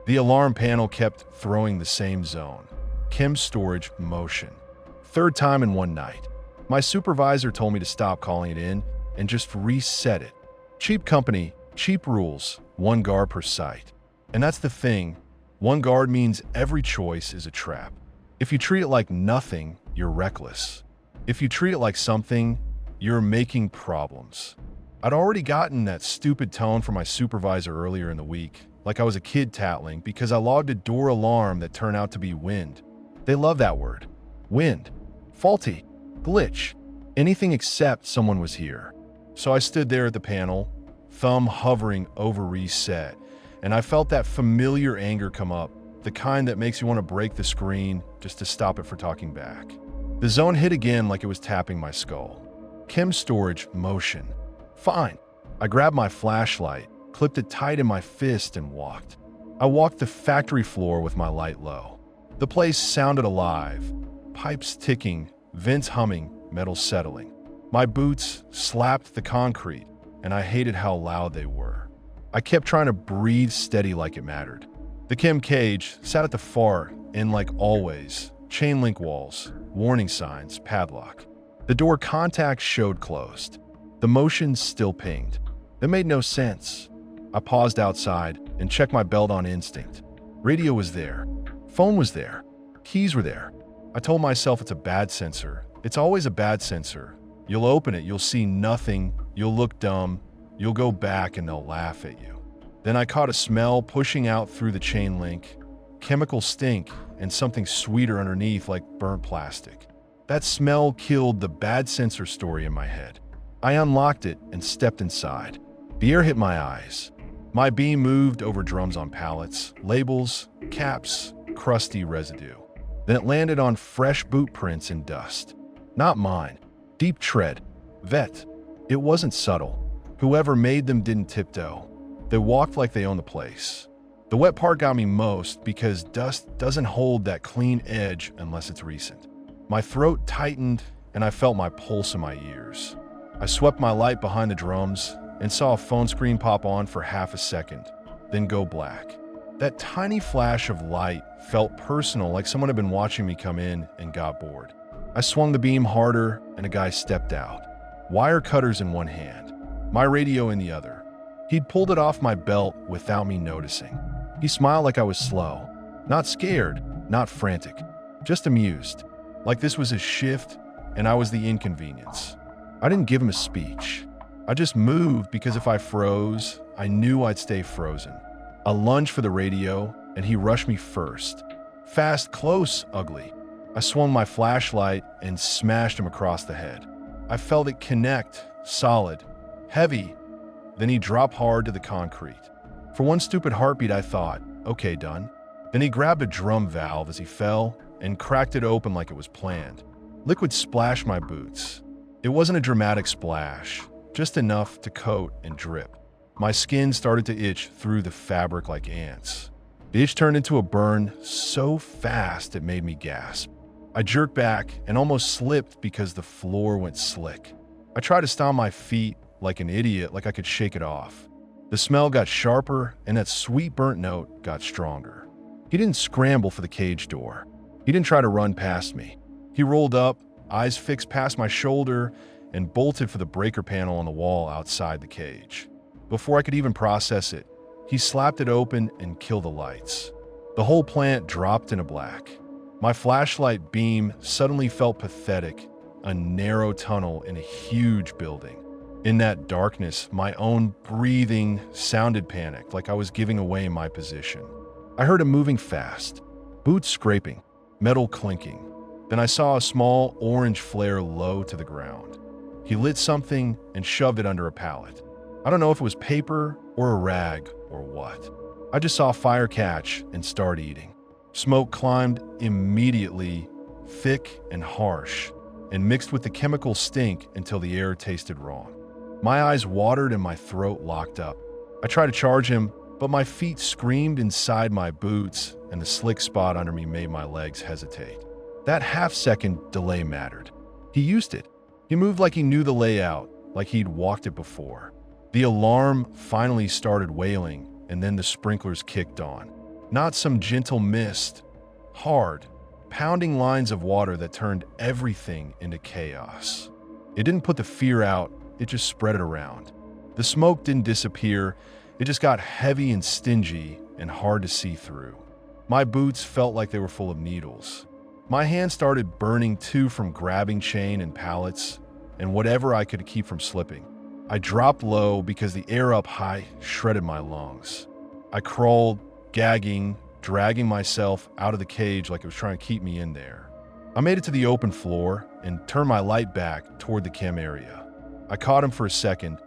The alarm panel kept throwing the same zone. Chem storage motion. Third time in one night. My supervisor told me to stop calling it in and just reset it. Cheap company, cheap rules, one guard per site. And that's the thing, one guard means every choice is a trap. If you treat it like nothing, you're reckless. If you treat it like something, you're making problems. I'd already gotten that stupid tone from my supervisor earlier in the week, like I was a kid tattling because I logged a door alarm that turned out to be wind. They love that word. Wind. Faulty. Glitch. Anything except someone was here. So I stood there at the panel, thumb hovering over reset, and I felt that familiar anger come up, the kind that makes you want to break the screen just to stop it for talking back. The zone hit again like it was tapping my skull. Chem storage motion. Fine. I grabbed my flashlight, clipped it tight in my fist, and walked. I walked the factory floor with my light low. The place sounded alive. Pipes ticking, vents humming, metal settling. My boots slapped the concrete, and I hated how loud they were. I kept trying to breathe steady like it mattered. The chem cage sat at the far end like always. Chain link walls, warning signs, padlock. The door contact showed closed. The motion still pinged. It made no sense. I paused outside and checked my belt on instinct. Radio was there. Phone was there. Keys were there. I told myself it's a bad sensor. It's always a bad sensor. You'll open it, you'll see nothing, you'll look dumb, you'll go back and they'll laugh at you. Then I caught a smell pushing out through the chain link, chemical stink, and something sweeter underneath like burnt plastic. That smell killed the bad sensor story in my head. I unlocked it and stepped inside. The air hit my eyes. My beam moved over drums on pallets, labels, caps, crusty residue. Then it landed on fresh boot prints and dust. Not mine. Deep tread. Vet. It wasn't subtle. Whoever made them didn't tiptoe. They walked like they owned the place. The wet part got me most because dust doesn't hold that clean edge unless it's recent. My throat tightened and I felt my pulse in my ears. I swept my light behind the drums and saw a phone screen pop on for half a second, then go black. That tiny flash of light felt personal, like someone had been watching me come in and got bored. I swung the beam harder and a guy stepped out. Wire cutters in one hand, my radio in the other. He'd pulled it off my belt without me noticing. He smiled like I was slow. Not scared, not frantic, just amused. Like this was his shift and I was the inconvenience. I didn't give him a speech. I just moved because if I froze, I knew I'd stay frozen. A lunge for the radio, and he rushed me first. Fast, close, ugly. I swung my flashlight and smashed him across the head. I felt it connect, solid, heavy. Then he dropped hard to the concrete. For one stupid heartbeat, I thought, okay, done. Then he grabbed a drum valve as he fell and cracked it open like it was planned. Liquid splashed my boots. It wasn't a dramatic splash, just enough to coat and drip. My skin started to itch through the fabric like ants. The itch turned into a burn so fast it made me gasp. I jerked back and almost slipped because the floor went slick. I tried to stomp my feet like an idiot, like I could shake it off. The smell got sharper and that sweet burnt note got stronger. He didn't scramble for the cage door. He didn't try to run past me. He rolled up, eyes fixed past my shoulder, and bolted for the breaker panel on the wall outside the cage. Before I could even process it, he slapped it open and killed the lights. The whole plant dropped into black. My flashlight beam suddenly felt pathetic, a narrow tunnel in a huge building. In that darkness, my own breathing sounded panicked, like I was giving away my position. I heard him moving fast, boots scraping, metal clinking. Then I saw a small orange flare low to the ground. He lit something and shoved it under a pallet. I don't know if it was paper or a rag or what. I just saw fire catch and start eating. Smoke climbed immediately, thick and harsh, and mixed with the chemical stink until the air tasted wrong. My eyes watered and my throat locked up. I tried to charge him, but my feet screamed inside my boots and the slick spot under me made my legs hesitate. That half-second delay mattered. He used it. He moved like he knew the layout, like he'd walked it before. The alarm finally started wailing, and then the sprinklers kicked on. Not some gentle mist. Hard, pounding lines of water that turned everything into chaos. It didn't put the fear out, it just spread it around. The smoke didn't disappear, it just got heavy and stingy and hard to see through. My boots felt like they were full of needles. My hands started burning too from grabbing chain and pallets and whatever I could keep from slipping. I dropped low because the air up high shredded my lungs. I crawled, gagging, dragging myself out of the cage like it was trying to keep me in there. I made it to the open floor and turned my light back toward the Kim area. I caught him for a second,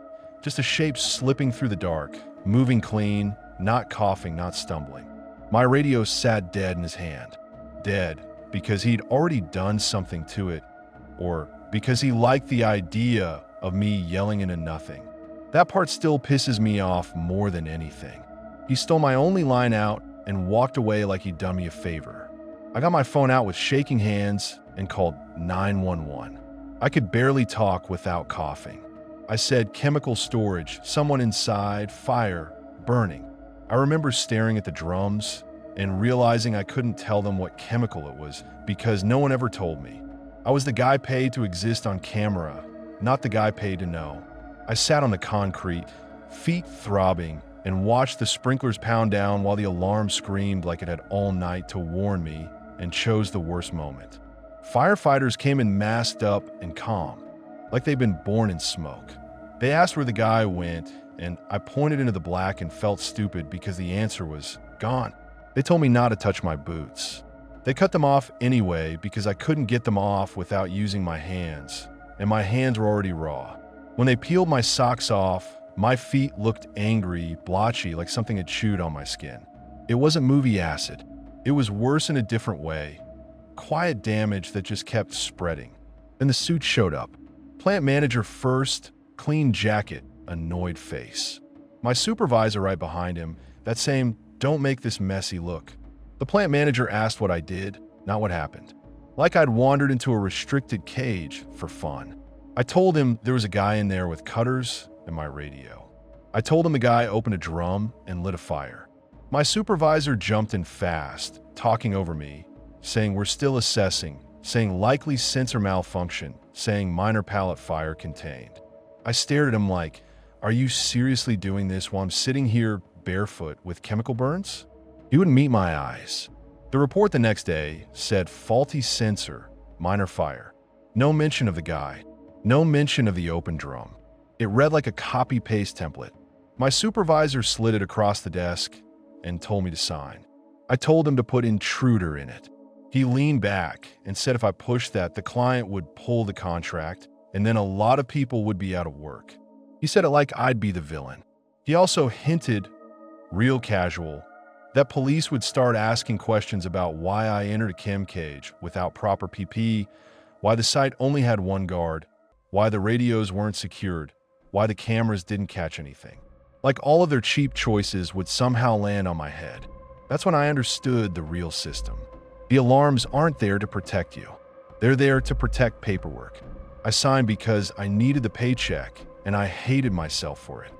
just a shape slipping through the dark, moving clean, not coughing, not stumbling. My radio sat dead in his hand. Dead because he'd already done something to it, or because he liked the idea of me yelling into nothing. That part still pisses me off more than anything. He stole my only line out and walked away like he'd done me a favor. I got my phone out with shaking hands and called 911. I could barely talk without coughing. I said chemical storage, someone inside, fire, burning. I remember staring at the drums and realizing I couldn't tell them what chemical it was because no one ever told me. I was the guy paid to exist on camera, not the guy paid to know. I sat on the concrete, feet throbbing, and watched the sprinklers pound down while the alarm screamed like it had all night to warn me and chose the worst moment. Firefighters came in masked up and calm, like they'd been born in smoke. They asked where the guy went, and I pointed into the black and felt stupid because the answer was gone. They told me not to touch my boots. They cut them off anyway because I couldn't get them off without using my hands, and my hands were already raw. When they peeled my socks off, my feet looked angry, blotchy, like something had chewed on my skin. It wasn't movie acid. It was worse in a different way. Quiet damage that just kept spreading. Then the suit showed up. Plant manager first, clean jacket, annoyed face. My supervisor right behind him, that same "don't make this messy" look. The plant manager asked what I did, not what happened. Like I'd wandered into a restricted cage for fun. I told him there was a guy in there with cutters and my radio. I told him the guy opened a drum and lit a fire. My supervisor jumped in fast, talking over me, saying we're still assessing, saying likely sensor malfunction, saying minor pallet fire contained. I stared at him like, are you seriously doing this while I'm sitting here barefoot with chemical burns? He wouldn't meet my eyes. The report the next day said faulty sensor, minor fire. No mention of the guy. No mention of the open drum. It read like a copy-paste template. My supervisor slid it across the desk and told me to sign. I told him to put intruder in it. He leaned back and said if I pushed that, the client would pull the contract and then a lot of people would be out of work. He said it like I'd be the villain. He also hinted, real casual, that police would start asking questions about why I entered a chem cage without proper PP, why the site only had one guard, why the radios weren't secured, why the cameras didn't catch anything. Like all of their cheap choices would somehow land on my head. That's when I understood the real system. The alarms aren't there to protect you. They're there to protect paperwork. I signed because I needed the paycheck and I hated myself for it.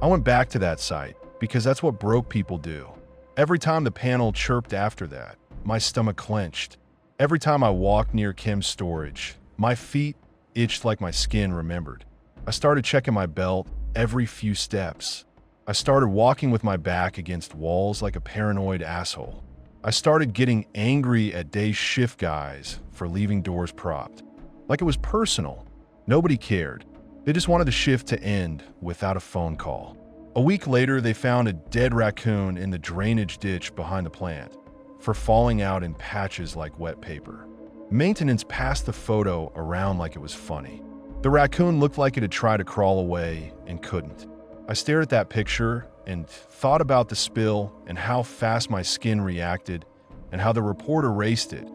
I went back to that site because that's what broke people do. Every time the panel chirped after that, my stomach clenched. Every time I walked near Kim's storage, my feet itched like my skin remembered. I started checking my belt every few steps. I started walking with my back against walls like a paranoid asshole. I started getting angry at day shift guys for leaving doors propped. Like it was personal. Nobody cared. They just wanted the shift to end without a phone call. A week later, they found a dead raccoon in the drainage ditch behind the plant for falling out in patches like wet paper. Maintenance passed the photo around like it was funny. The raccoon looked like it had tried to crawl away and couldn't. I stared at that picture and thought about the spill and how fast my skin reacted and how the report erased it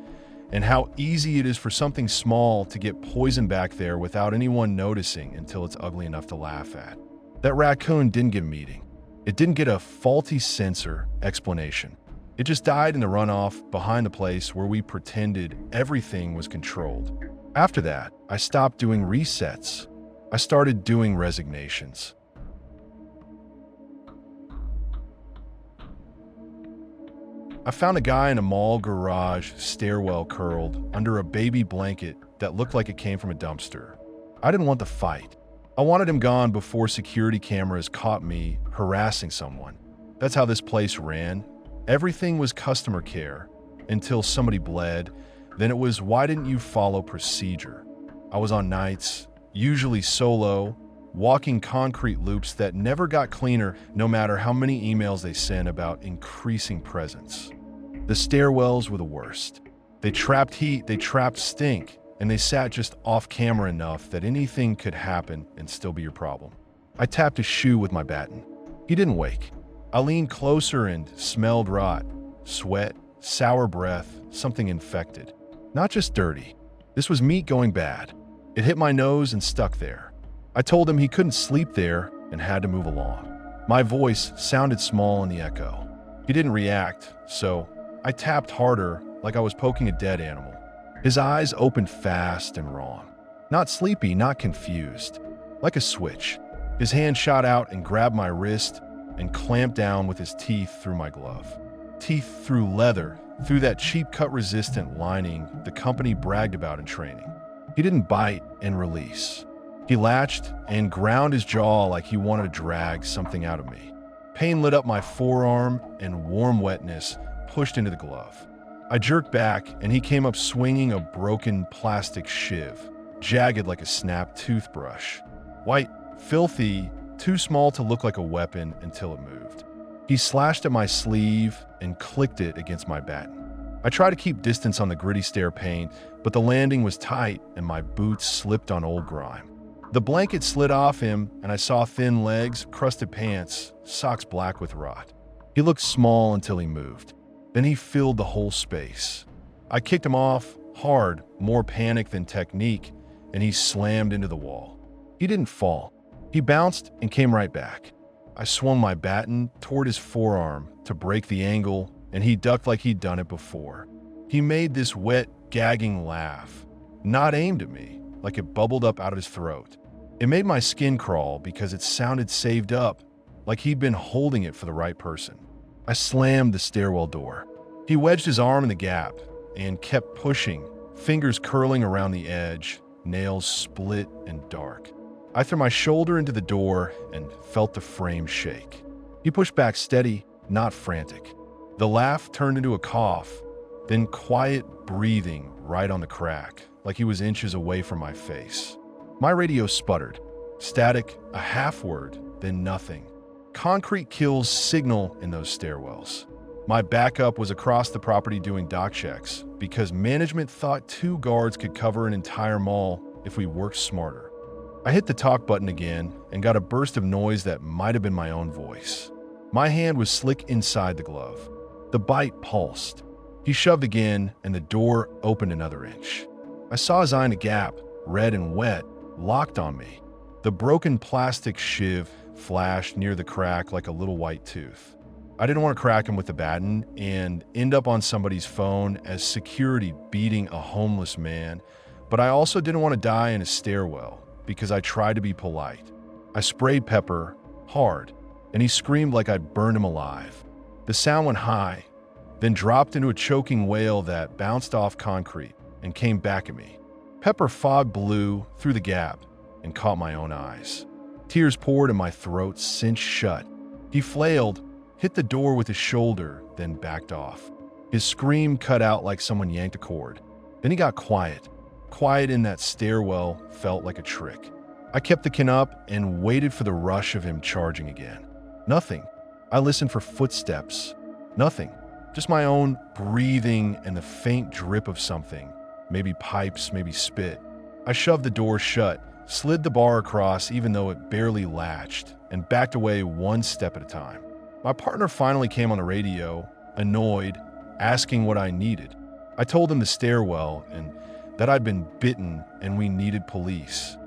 and how easy it is for something small to get poison back there without anyone noticing until it's ugly enough to laugh at. That raccoon didn't get a meeting. It didn't get a faulty sensor explanation. It just died in the runoff behind the place where we pretended everything was controlled. After that, I stopped doing resets. I started doing resignations. I found a guy in a mall garage stairwell curled under a baby blanket that looked like it came from a dumpster. I didn't want the fight. I wanted him gone before security cameras caught me harassing someone. That's how this place ran. Everything was customer care until somebody bled. Then it was, why didn't you follow procedure? I was on nights, usually solo, walking concrete loops that never got cleaner no matter how many emails they sent about increasing presence. The stairwells were the worst. They trapped heat, they trapped stink, and they sat just off camera enough that anything could happen and still be your problem. I tapped his shoe with my baton. He didn't wake. I leaned closer and smelled rot, sweat, sour breath, something infected. Not just dirty. This was meat going bad. It hit my nose and stuck there. I told him he couldn't sleep there and had to move along. My voice sounded small in the echo. He didn't react, so I tapped harder like I was poking a dead animal. His eyes opened fast and wrong. Not sleepy, not confused. Like a switch. His hand shot out and grabbed my wrist and clamped down with his teeth through my glove. Teeth through leather, through that cheap cut-resistant lining the company bragged about in training. He didn't bite and release. He latched and ground his jaw like he wanted to drag something out of me. Pain lit up my forearm and warm wetness pushed into the glove. I jerked back and he came up swinging a broken plastic shiv, jagged like a snapped toothbrush. White, filthy, too small to look like a weapon until it moved. He slashed at my sleeve and clicked it against my baton. I tried to keep distance on the gritty stair paint, but the landing was tight and my boots slipped on old grime. The blanket slid off him and I saw thin legs, crusted pants, socks black with rot. He looked small until he moved. Then he filled the whole space. I kicked him off, hard, more panic than technique, and he slammed into the wall. He didn't fall. He bounced and came right back. I swung my baton toward his forearm to break the angle, and he ducked like he'd done it before. He made this wet, gagging laugh, not aimed at me, like it bubbled up out of his throat. It made my skin crawl because it sounded saved up, like he'd been holding it for the right person. I slammed the stairwell door. He wedged his arm in the gap and kept pushing, fingers curling around the edge, nails split and dark. I threw my shoulder into the door and felt the frame shake. He pushed back steady, not frantic. The laugh turned into a cough, then quiet breathing right on the crack, like he was inches away from my face. My radio sputtered. Static, a half word, then nothing. Concrete kills signal in those stairwells. My backup was across the property doing dock checks because management thought 2 guards could cover an entire mall if we worked smarter. I hit the talk button again and got a burst of noise that might have been my own voice. My hand was slick inside the glove. The bite pulsed. He shoved again and the door opened another inch. I saw his eye in a gap, red and wet, locked on me. The broken plastic shiv flashed near the crack like a little white tooth. I didn't want to crack him with the baton and end up on somebody's phone as security beating a homeless man, but I also didn't want to die in a stairwell because I tried to be polite. I sprayed pepper hard, and he screamed like I'd burned him alive. The sound went high, then dropped into a choking wail that bounced off concrete and came back at me. Pepper fog blew through the gap and caught my own eyes. Tears poured and my throat cinched shut. He flailed, hit the door with his shoulder, then backed off. His scream cut out like someone yanked a cord. Then he got quiet. Quiet in that stairwell felt like a trick. I kept the kin up and waited for the rush of him charging again. Nothing. I listened for footsteps. Nothing. Just my own breathing and the faint drip of something. Maybe pipes, maybe spit. I shoved the door shut, slid the bar across even though it barely latched, and backed away one step at a time. My partner finally came on the radio, annoyed, asking what I needed. I told him the stairwell and that I'd been bitten and we needed police.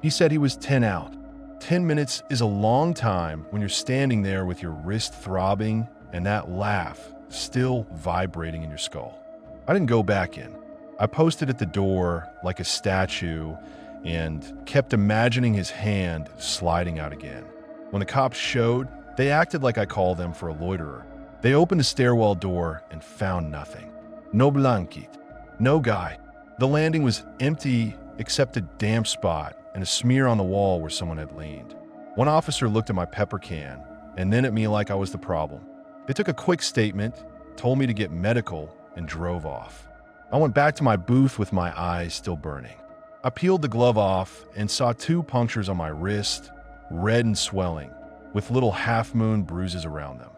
He said he was 10 out. 10 minutes is a long time when you're standing there with your wrist throbbing and that laugh still vibrating in your skull. I didn't go back in. I posted at the door like a statue and kept imagining his hand sliding out again. When the cops showed, they acted like I called them for a loiterer. They opened the stairwell door and found nothing. No blanket. No guy. The landing was empty except a damp spot and a smear on the wall where someone had leaned. One officer looked at my pepper can and then at me like I was the problem. They took a quick statement, told me to get medical, and drove off. I went back to my booth with my eyes still burning. I peeled the glove off and saw 2 punctures on my wrist, red and swelling, with little half-moon bruises around them.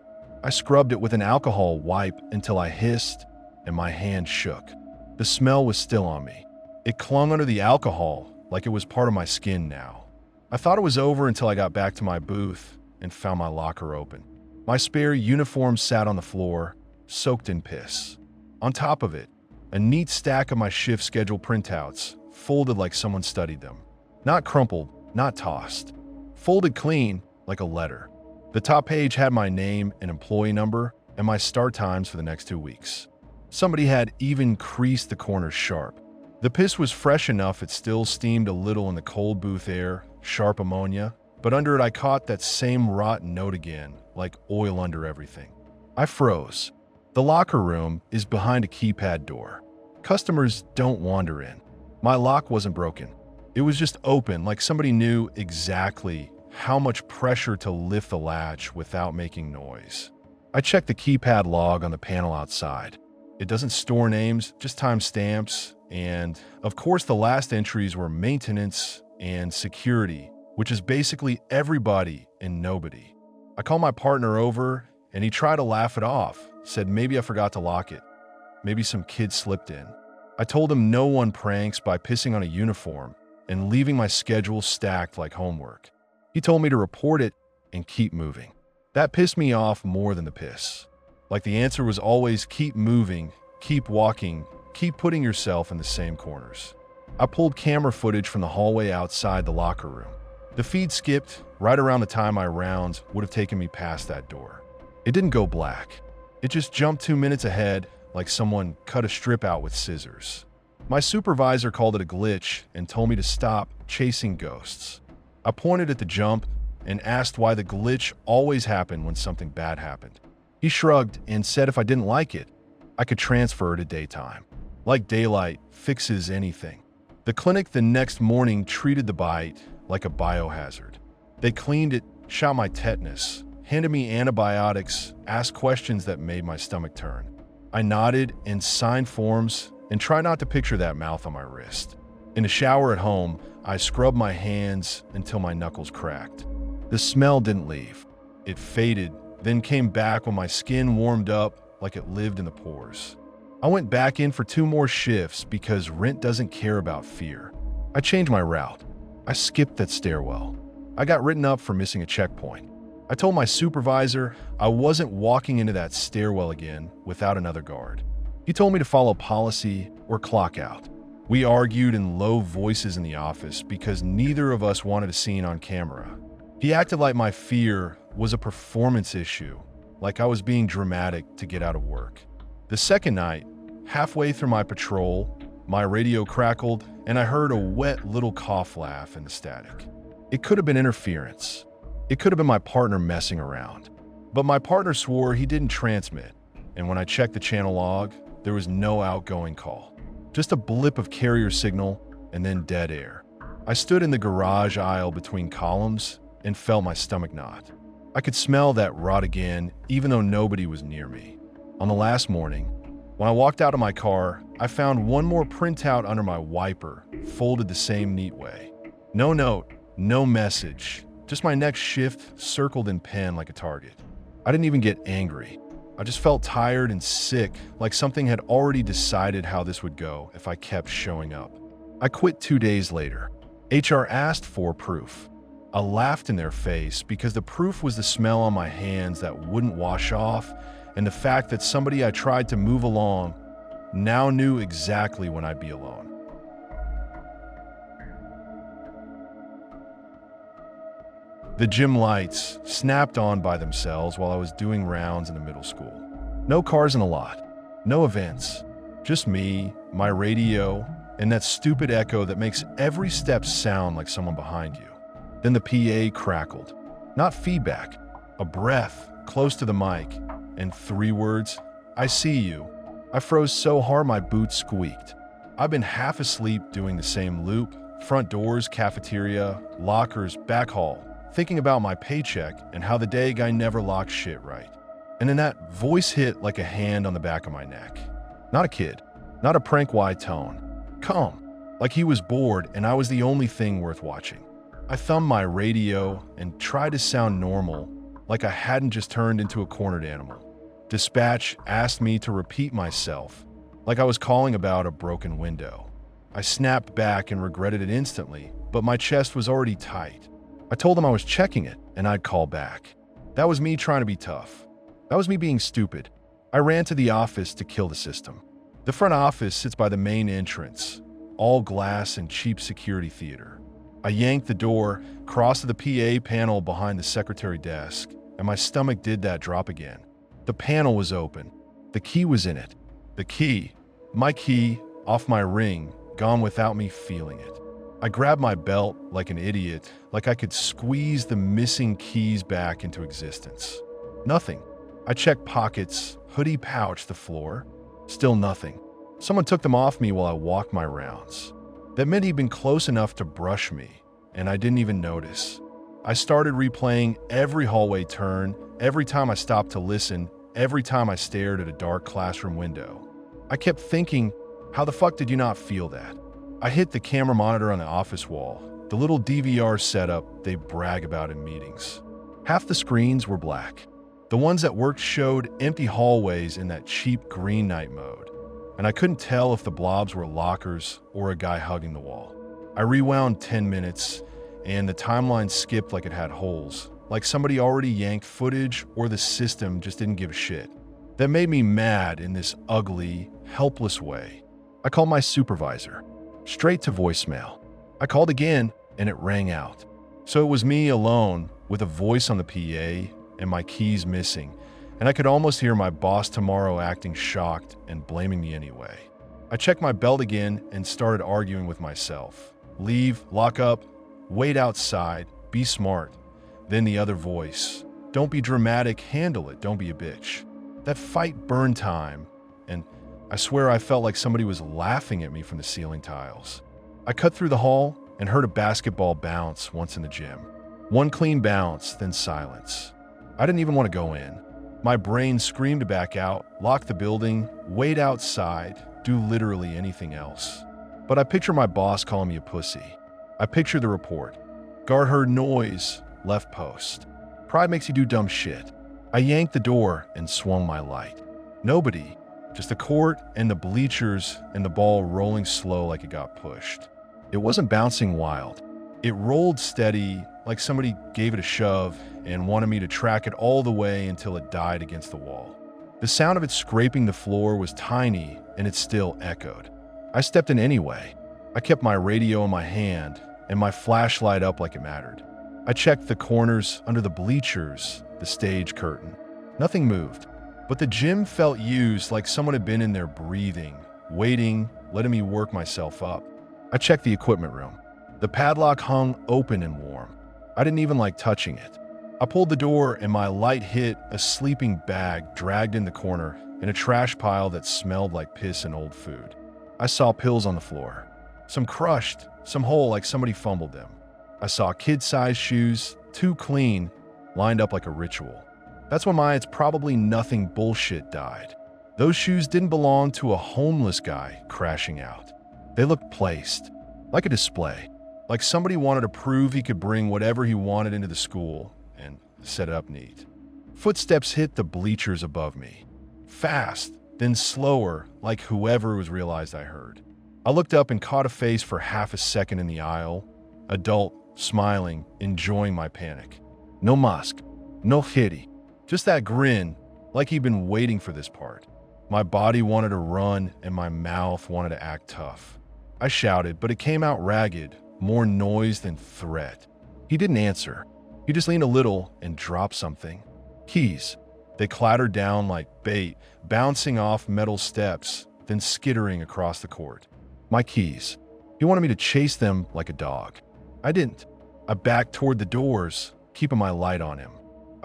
I scrubbed it with an alcohol wipe until I hissed and my hand shook. The smell was still on me. It clung under the alcohol like it was part of my skin now. I thought it was over until I got back to my booth and found my locker open. My spare uniform sat on the floor, soaked in piss. On top of it, a neat stack of my shift schedule printouts, folded like someone studied them. Not crumpled, not tossed. Folded clean, like a letter. The top page had my name and employee number and my start times for the next 2 weeks. Somebody had even creased the corners sharp. The piss was fresh enough it still steamed a little in the cold booth air, sharp ammonia, but under it I caught that same rotten note again, like oil under everything. I froze. The locker room is behind a keypad door. Customers don't wander in. My lock wasn't broken. It was just open, like somebody knew exactly how much pressure to lift the latch without making noise. I checked the keypad log on the panel outside. It doesn't store names, just timestamps, and of course the last entries were maintenance and security, which is basically everybody and nobody. I called my partner over and he tried to laugh it off, said maybe I forgot to lock it. Maybe some kid slipped in. I told him no one pranks by pissing on a uniform and leaving my schedule stacked like homework. He told me to report it and keep moving. That pissed me off more than the piss. Like the answer was always keep moving, keep walking, keep putting yourself in the same corners. I pulled camera footage from the hallway outside the locker room. The feed skipped right around the time my rounds would have taken me past that door. It didn't go black. It just jumped 2 minutes ahead like someone cut a strip out with scissors. My supervisor called it a glitch and told me to stop chasing ghosts. I pointed at the jump and asked why the glitch always happened when something bad happened. He shrugged and said if I didn't like it, I could transfer to daytime. Like daylight fixes anything. The clinic the next morning treated the bite like a biohazard. They cleaned it, shot my tetanus, handed me antibiotics, asked questions that made my stomach turn. I nodded and signed forms and tried not to picture that mouth on my wrist. In the shower at home, I scrubbed my hands until my knuckles cracked. The smell didn't leave. It faded, then came back when my skin warmed up like it lived in the pores. I went back in for 2 more shifts because rent doesn't care about fear. I changed my route. I skipped that stairwell. I got written up for missing a checkpoint. I told my supervisor I wasn't walking into that stairwell again without another guard. He told me to follow policy or clock out. We argued in low voices in the office because neither of us wanted a scene on camera. He acted like my fear was a performance issue, like I was being dramatic to get out of work. The second night, halfway through my patrol, my radio crackled and I heard a wet little cough laugh in the static. It could have been interference. It could have been my partner messing around. But my partner swore he didn't transmit, and when I checked the channel log, there was no outgoing call. Just a blip of carrier signal and then dead air. I stood in the garage aisle between columns and felt my stomach knot. I could smell that rot again, even though nobody was near me. On the last morning, when I walked out of my car, I found one more printout under my wiper, folded the same neat way. No note, no message, just my next shift circled in pen like a target. I didn't even get angry. I just felt tired and sick, like something had already decided how this would go if I kept showing up. I quit 2 days later. HR asked for proof. I laughed in their face because the proof was the smell on my hands that wouldn't wash off and the fact that somebody I tried to move along now knew exactly when I'd be alone. The gym lights snapped on by themselves while I was doing rounds in the middle school. No cars in the lot, no events, just me, my radio, and that stupid echo that makes every step sound like someone behind you. Then the PA crackled. Not feedback, a breath close to the mic, and 3 words, "I see you." I froze so hard my boots squeaked. I've been half asleep doing the same loop: front doors, cafeteria, lockers, back hall, thinking about my paycheck and how the day guy never locked shit right. And then that voice hit like a hand on the back of my neck. Not a kid, not a prank-wide tone. Calm, like he was bored and I was the only thing worth watching. I thumbed my radio and tried to sound normal, like I hadn't just turned into a cornered animal. Dispatch asked me to repeat myself, like I was calling about a broken window. I snapped back and regretted it instantly, but my chest was already tight. I told them I was checking it and I'd call back. That was me trying to be tough. That was me being stupid. I ran to the office to kill the system. The front office sits by the main entrance, all glass and cheap security theater. I yanked the door, crossed to the PA panel behind the secretary desk, and my stomach did that drop again. The panel was open. The key was in it. The key, my key, off my ring, gone without me feeling it. I grabbed my belt like an idiot, like I could squeeze the missing keys back into existence. Nothing. I checked pockets, hoodie pouch, the floor. Still nothing. Someone took them off me while I walked my rounds. That meant he'd been close enough to brush me, and I didn't even notice. I started replaying every hallway turn, every time I stopped to listen, every time I stared at a dark classroom window. I kept thinking, how the fuck did you not feel that? I hit the camera monitor on the office wall, the little DVR setup they brag about in meetings. Half the screens were black. The ones that worked showed empty hallways in that cheap green night mode, and I couldn't tell if the blobs were lockers or a guy hugging the wall. I rewound 10 minutes, and the timeline skipped like it had holes, like somebody already yanked footage or the system just didn't give a shit. That made me mad in this ugly, helpless way. I called my supervisor, straight to voicemail. I called again, and it rang out. So it was me alone, with a voice on the PA and my keys missing, and I could almost hear my boss tomorrow acting shocked and blaming me anyway. I checked my belt again and started arguing with myself. Leave, lock up, wait outside, be smart. Then the other voice. Don't be dramatic, handle it, don't be a bitch. That fight burned time, and I swear I felt like somebody was laughing at me from the ceiling tiles. I cut through the hall and heard a basketball bounce once in the gym. One clean bounce, then silence. I didn't even want to go in. My brain screamed to back out, lock the building, wait outside, do literally anything else. But I picture my boss calling me a pussy. I picture the report. Guard heard noise, left post. Pride makes you do dumb shit. I yanked the door and swung my light. Nobody, just the court and the bleachers and the ball rolling slow like it got pushed. It wasn't bouncing wild. It rolled steady, like somebody gave it a shove and wanted me to track it all the way until it died against the wall. The sound of it scraping the floor was tiny, and it still echoed. I stepped in anyway. I kept my radio in my hand and my flashlight up like it mattered. I checked the corners, under the bleachers, the stage curtain. Nothing moved, but the gym felt used, like someone had been in there breathing, waiting, letting me work myself up. I checked the equipment room. The padlock hung open and warm. I didn't even like touching it. I pulled the door and my light hit a sleeping bag dragged in the corner in a trash pile that smelled like piss and old food. I saw pills on the floor. Some crushed, some whole like somebody fumbled them. I saw kid-sized shoes, too clean, lined up like a ritual. That's when my "it's probably nothing" bullshit died. Those shoes didn't belong to a homeless guy crashing out. They looked placed, like a display, like somebody wanted to prove he could bring whatever he wanted into the school and set it up neat. Footsteps hit the bleachers above me. Fast, then slower, like whoever was realized I heard. I looked up and caught a face for half a second in the aisle. Adult, smiling, enjoying my panic. No mask, no hitty, just that grin, like he'd been waiting for this part. My body wanted to run and my mouth wanted to act tough. I shouted, but it came out ragged, more noise than threat. He didn't answer. He just leaned a little and dropped something. Keys. They clattered down like bait, bouncing off metal steps, then skittering across the court. My keys. He wanted me to chase them like a dog. I didn't. I backed toward the doors, keeping my light on him.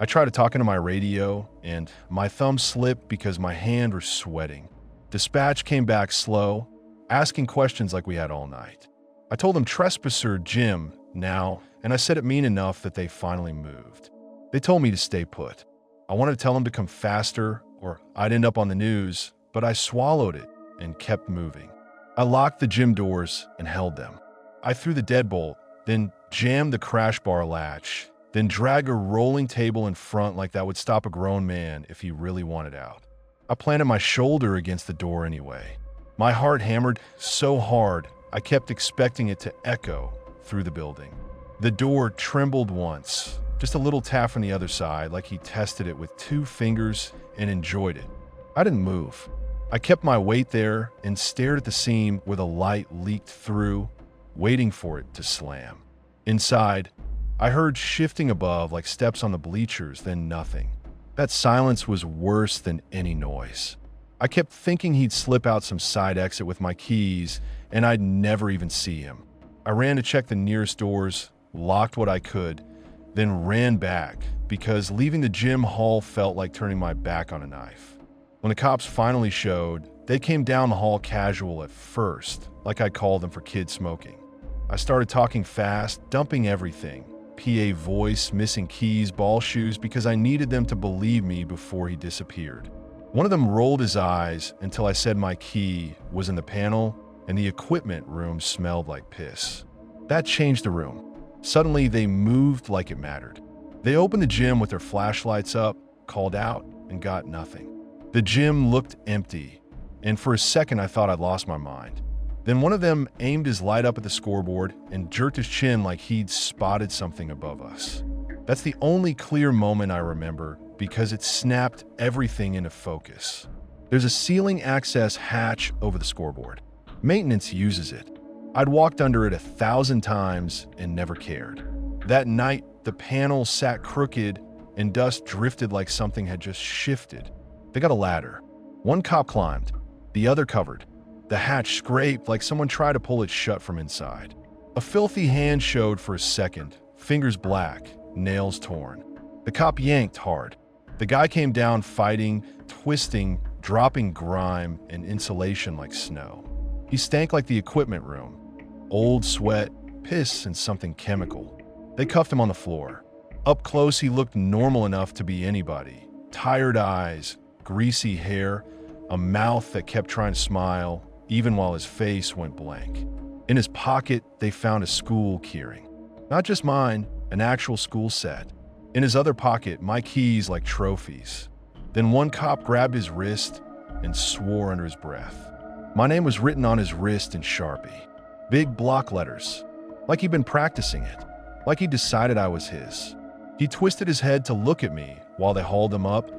I tried talking to my radio, and my thumb slipped because my hand was sweating. Dispatch came back slow, asking questions like we had all night. I told them trespasser Jim now, and I said it mean enough that they finally moved. They told me to stay put. I wanted to tell them to come faster or I'd end up on the news, but I swallowed it and kept moving. I locked the gym doors and held them. I threw the deadbolt, then jammed the crash bar latch, then dragged a rolling table in front like that would stop a grown man if he really wanted out. I planted my shoulder against the door anyway. My heart hammered so hard, I kept expecting it to echo through the building. The door trembled once, just a little tap from the other side, like he tested it with 2 fingers and enjoyed it. I didn't move. I kept my weight there and stared at the seam where the light leaked through, waiting for it to slam. Inside, I heard shifting above like steps on the bleachers, then nothing. That silence was worse than any noise. I kept thinking he'd slip out some side exit with my keys, and I'd never even see him. I ran to check the nearest doors, locked what I could, then ran back because leaving the gym hall felt like turning my back on a knife. When the cops finally showed, they came down the hall casual at first, like I called them for kids smoking. I started talking fast, dumping everything. PA voice, missing keys, ball shoes, because I needed them to believe me before he disappeared. One of them rolled his eyes until I said my key was in the panel and the equipment room smelled like piss. That changed the room. Suddenly, they moved like it mattered. They opened the gym with their flashlights up, called out, and got nothing. The gym looked empty, and for a second I thought I'd lost my mind. Then one of them aimed his light up at the scoreboard and jerked his chin like he'd spotted something above us. That's the only clear moment I remember because it snapped everything into focus. There's a ceiling access hatch over the scoreboard. Maintenance uses it. I'd walked under it 1,000 times and never cared. That night, the panel sat crooked and dust drifted like something had just shifted. They got a ladder. One cop climbed, the other covered. The hatch scraped like someone tried to pull it shut from inside. A filthy hand showed for a second, fingers black, nails torn. The cop yanked hard. The guy came down fighting, twisting, dropping grime and insulation like snow. He stank like the equipment room. Old sweat, piss, and something chemical. They cuffed him on the floor. Up close, he looked normal enough to be anybody. Tired eyes, greasy hair, a mouth that kept trying to smile, even while his face went blank. In his pocket, they found a school keyring. Not just mine, an actual school set. In his other pocket, my keys like trophies. Then one cop grabbed his wrist and swore under his breath. My name was written on his wrist in Sharpie. Big block letters. Like he'd been practicing it. Like he decided I was his. He twisted his head to look at me while they hauled him up,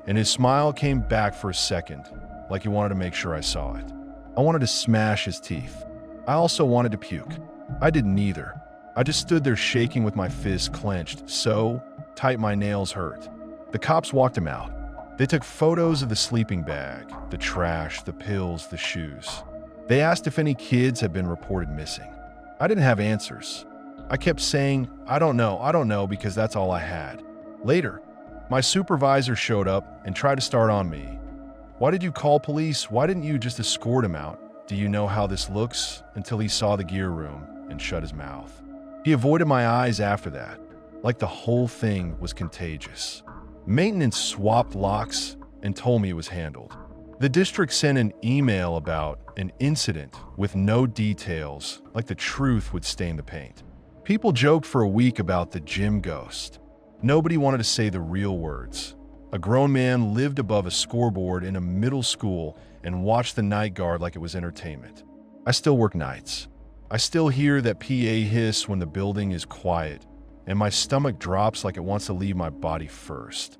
and his smile came back for a second, like he wanted to make sure I saw it. I wanted to smash his teeth. I also wanted to puke. I didn't either. I just stood there shaking with my fists clenched so tight my nails hurt. The cops walked him out. They took photos of the sleeping bag, the trash, the pills, the shoes. They asked if any kids had been reported missing. I didn't have answers. I kept saying, I don't know, because that's all I had. Later, my supervisor showed up and tried to start on me. Why did you call police? Why didn't you just escort him out? Do you know how this looks? Until he saw the gear room and shut his mouth. He avoided my eyes after that, like the whole thing was contagious. Maintenance swapped locks and told me it was handled. The district sent an email about an incident with no details, like the truth would stain the paint. People joked for a week about the gym ghost. Nobody wanted to say the real words. A grown man lived above a scoreboard in a middle school and watched the night guard like it was entertainment. I still work nights. I still hear that PA hiss when the building is quiet, and my stomach drops like it wants to leave my body first.